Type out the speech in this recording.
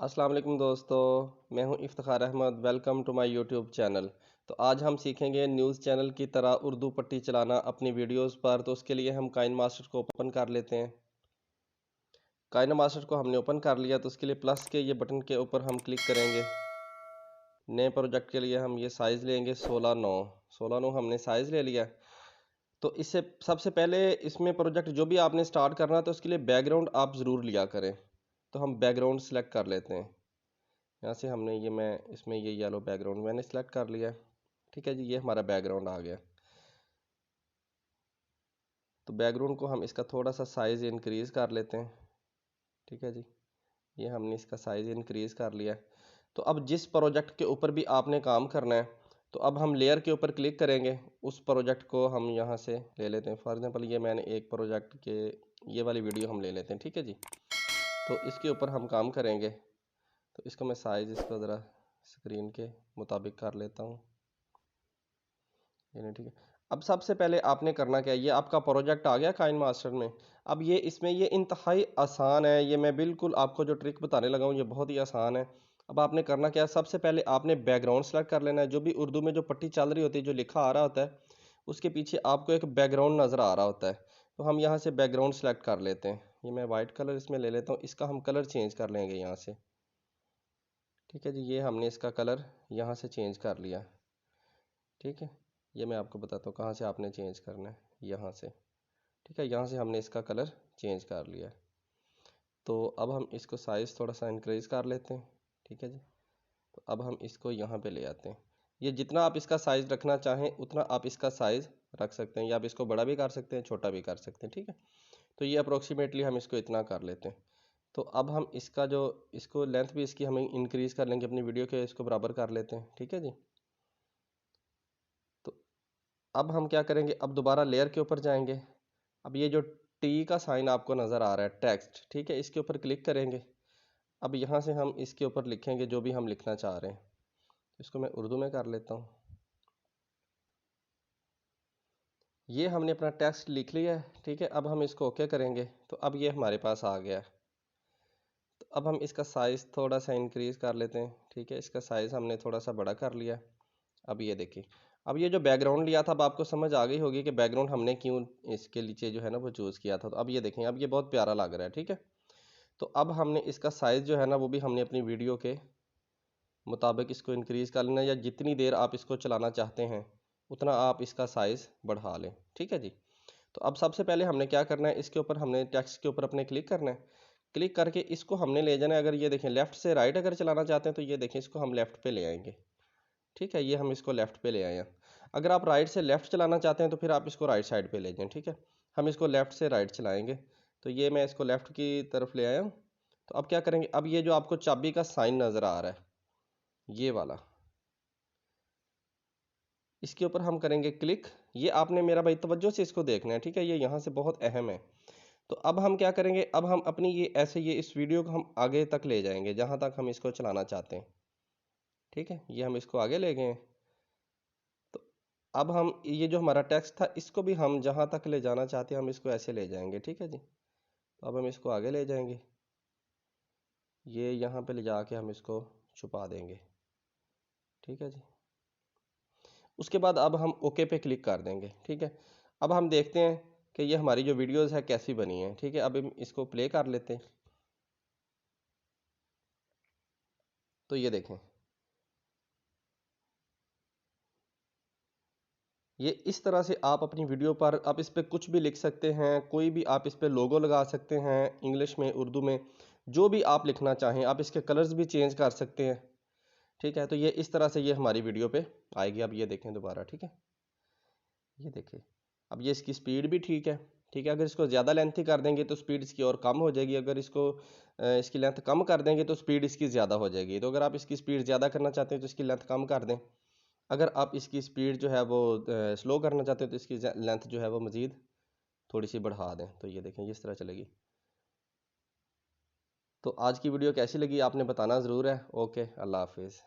अस्सलाम वालेकुम दोस्तों, मैं हूं Iftikhar Ahmed. Welcome to my YouTube channel. तो आज हम सीखेंगे न्यूज़ चैनल की तरह उर्दू पट्टी चलाना अपनी वीडियोस पर। तो उसके लिए हम काइन मास्टर को ओपन कर लेते हैं। काइन मास्टर को हमने ओपन कर लिया तो उसके लिए प्लस के ये बटन के ऊपर हम क्लिक करेंगे। नए प्रोजेक्ट के लिए हम ये साइज़ लेंगे 16:9 हमने साइज़ ले लिया। तो इससे सबसे पहले इसमें प्रोजेक्ट जो भी आपने स्टार्ट करना है तो उसके लिए बैकग्राउंड आप ज़रूर लिया करें। तो हम बैकग्राउंड सेलेक्ट कर लेते हैं। यहाँ से हमने मैं इसमें ये येलो बैकग्राउंड मैंने सेलेक्ट कर लिया है। ठीक है जी, ये हमारा बैकग्राउंड आ गया। तो बैकग्राउंड को हम इसका थोड़ा सा साइज़ इंक्रीज़ कर लेते हैं। ठीक है जी, ये हमने इसका साइज़ इंक्रीज़ कर लिया है। तो अब जिस प्रोजेक्ट के ऊपर भी आपने काम करना है तो अब हम लेयर के ऊपर क्लिक करेंगे। उस प्रोजेक्ट को हम यहाँ से ले लेते हैं। फॉर एग्जांपल ये मैंने एक प्रोजेक्ट के ये वाली वीडियो हम ले लेते हैं। ठीक है जी, तो इसके ऊपर हम काम करेंगे। तो इसको मैं साइज़ इसको ज़रा स्क्रीन के मुताबिक कर लेता हूँ। ये नहीं, ठीक है। अब सबसे पहले आपने करना क्या है, ये आपका प्रोजेक्ट आ गया काइन मास्टर में। अब ये इसमें ये इंतहाई आसान है। ये मैं बिल्कुल आपको जो ट्रिक बताने लगा हूँ ये बहुत ही आसान है। अब आपने करना क्या है, सबसे पहले आपने बैकग्राउंड सेलेक्ट कर लेना है। जो भी उर्दू में जो पट्टी चल रही होती है, जो लिखा आ रहा होता है, उसके पीछे आपको एक बैकग्राउंड नज़र आ रहा होता है। तो हम यहाँ से बैकग्राउंड सेलेक्ट कर लेते हैं। ये मैं वाइट कलर इसमें ले लेता हूँ। इसका हम कलर चेंज कर लेंगे यहाँ से। ठीक है जी, ये हमने इसका कलर यहाँ से चेंज कर लिया। ठीक है, ये मैं आपको बताता हूँ कहाँ से आपने चेंज करना है, यहाँ से। ठीक है, यहाँ से हमने इसका कलर चेंज कर लिया। तो अब हम इसको साइज़ थोड़ा सा इंक्रीज़ कर लेते हैं। ठीक है जी, तो अब हम इसको यहाँ पे ले आते हैं। ये जितना आप इसका साइज़ रखना चाहें उतना आप इसका साइज़ रख सकते हैं, या आप इसको बड़ा भी कर सकते हैं, छोटा भी कर सकते हैं। ठीक है, तो ये अप्रोक्सीमेटली हम इसको इतना कर लेते हैं। तो अब हम इसका जो इसको लेंथ भी इसकी हमें इंक्रीज़ कर लेंगे अपनी वीडियो के, इसको बराबर कर लेते हैं। ठीक है जी, तो अब हम क्या करेंगे, अब दोबारा लेयर के ऊपर जाएंगे। अब ये जो टी का साइन आपको नज़र आ रहा है टेक्स्ट, ठीक है, इसके ऊपर क्लिक करेंगे। अब यहाँ से हम इसके ऊपर लिखेंगे जो भी हम लिखना चाह रहे हैं। इसको मैं उर्दू में कर लेता हूँ। ये हमने अपना टेक्स्ट लिख लिया है। ठीक है, अब हम इसको ओके करेंगे तो अब ये हमारे पास आ गया है। तो अब हम इसका साइज़ थोड़ा सा इंक्रीज़ कर लेते हैं। ठीक है, इसका साइज़ हमने थोड़ा सा बड़ा कर लिया। अब ये देखिए, अब ये जो बैकग्राउंड लिया था, अब आपको समझ आ गई होगी कि बैकग्राउंड हमने क्यों इसके नीचे जो है ना वो चूज़ किया था। तो अब ये देखें, अब ये बहुत प्यारा लग रहा है। ठीक है, तो अब हमने इसका साइज़ जो है ना वो भी हमने अपनी वीडियो के मुताबिक इसको इंक्रीज़ कर लेना, या जितनी देर आप इसको चलाना चाहते हैं उतना आप इसका साइज़ बढ़ा लें। ठीक है जी, तो अब सबसे पहले हमने क्या करना है, इसके ऊपर हमने टेक्स्ट के ऊपर अपने क्लिक करना है। क्लिक करके इसको हमने ले जाना है। अगर ये देखें लेफ़्ट से राइट अगर चलाना चाहते हैं तो ये देखें इसको हम लेफ़्ट पे ले आएंगे। ठीक है, ये हम इसको लेफ़्ट पे ले आए हैं। अगर आप राइट से लेफ़्ट चलाना चाहते हैं तो फिर आप इसको राइट साइड पे ले जाएं। ठीक है, हम इसको लेफ़्ट से राइट चलाएंगे। तो ये मैं इसको लेफ़्ट की तरफ ले आया हूँ। तो अब क्या करेंगे, अब ये जो आपको चाबी का साइन नज़र आ रहा है, ये वाला, इसके ऊपर हम करेंगे क्लिक। ये आपने मेरा भाई तवज्जो से इसको देखना है। ठीक है, ये यहाँ से बहुत अहम है। तो अब हम क्या करेंगे, अब हम अपनी ये ऐसे ये इस वीडियो को हम आगे तक ले जाएंगे जहाँ तक हम इसको चलाना चाहते हैं। ठीक है, ये हम इसको आगे ले गए हैं। तो अब हम ये जो हमारा टेक्स्ट था इसको भी हम जहाँ तक ले जाना चाहते हैं हम इसको ऐसे ले जाएंगे। ठीक है जी, तो अब हम इसको आगे ले जाएंगे। ये यहाँ पे ले जाके हम इसको छुपा देंगे। ठीक है जी, उसके बाद अब हम ओके पे क्लिक कर देंगे। ठीक है, अब हम देखते हैं कि ये हमारी जो वीडियोज़ है कैसी बनी है। ठीक है, अब हम इसको प्ले कर लेते हैं। तो ये देखें, ये इस तरह से आप अपनी वीडियो पर आप इस पे कुछ भी लिख सकते हैं। कोई भी आप इस पे लोगो लगा सकते हैं, इंग्लिश में, उर्दू में, जो भी आप लिखना चाहें। आप इसके कलर्स भी चेंज कर सकते हैं। ठीक है, तो ये इस तरह से ये हमारी वीडियो पे आएगी। अब ये देखें दोबारा। ठीक है, ये देखिए, अब ये इसकी स्पीड भी ठीक है। ठीक है, अगर इसको ज़्यादा लेंथी कर देंगे तो स्पीड इसकी और कम हो जाएगी। अगर इसको इसकी लेंथ कम कर देंगे तो स्पीड इसकी ज़्यादा हो जाएगी। तो अगर आप इसकी स्पीड ज़्यादा करना चाहते हैं तो इसकी लेंथ कम कर दें। अगर आप इसकी स्पीड जो है वो स्लो करना चाहते हैं तो इसकी लेंथ जो है वो मज़ीद थोड़ी सी बढ़ा दें। तो ये देखें, इस तरह चलेगी। तो आज की वीडियो कैसी लगी आपने बताना ज़रूर है। ओके, अल्लाह हाफिज़।